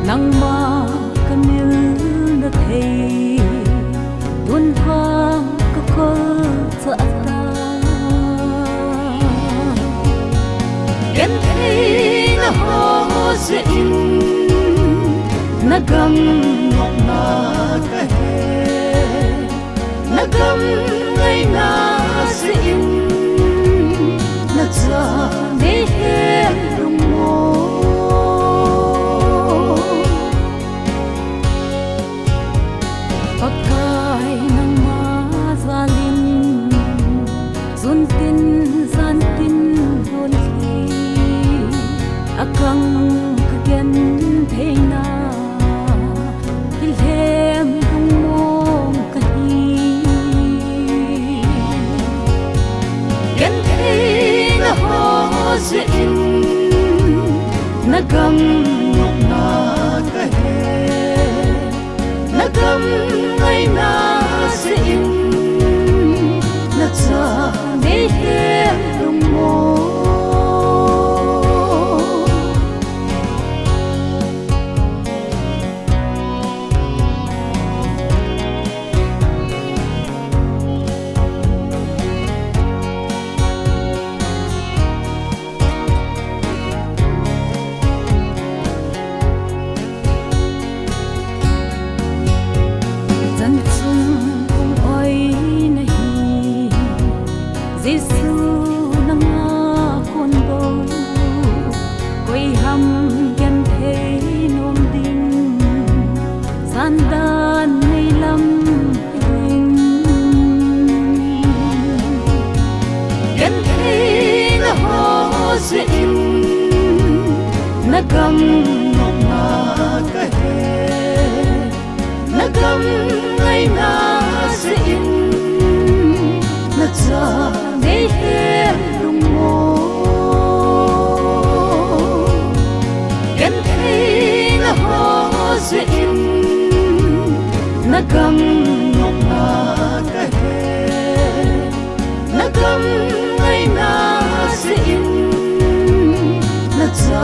Nangma kamil nathei tunvang kolchah Genthei na hojeh nagagam nopna kahe nagam ngaina nacha neilhem lungmong Pakai Nangma jalin suntin jantin lonlhi Akang Genthei na hilem lungmong kahi Genthei na hojeh nagam nopna kahe nagam ngaina nacha neilhem lungmong Chanchung kung oy nahi Giêsu nang kon do koi ham Genthei nom ding sandan neilhem hileng Genthei na hojeh nagam nopna kahe nagam ngaina nacha neilhem lungmong Genthei na hojeh nagam nopna kahe nagam ngaina nacha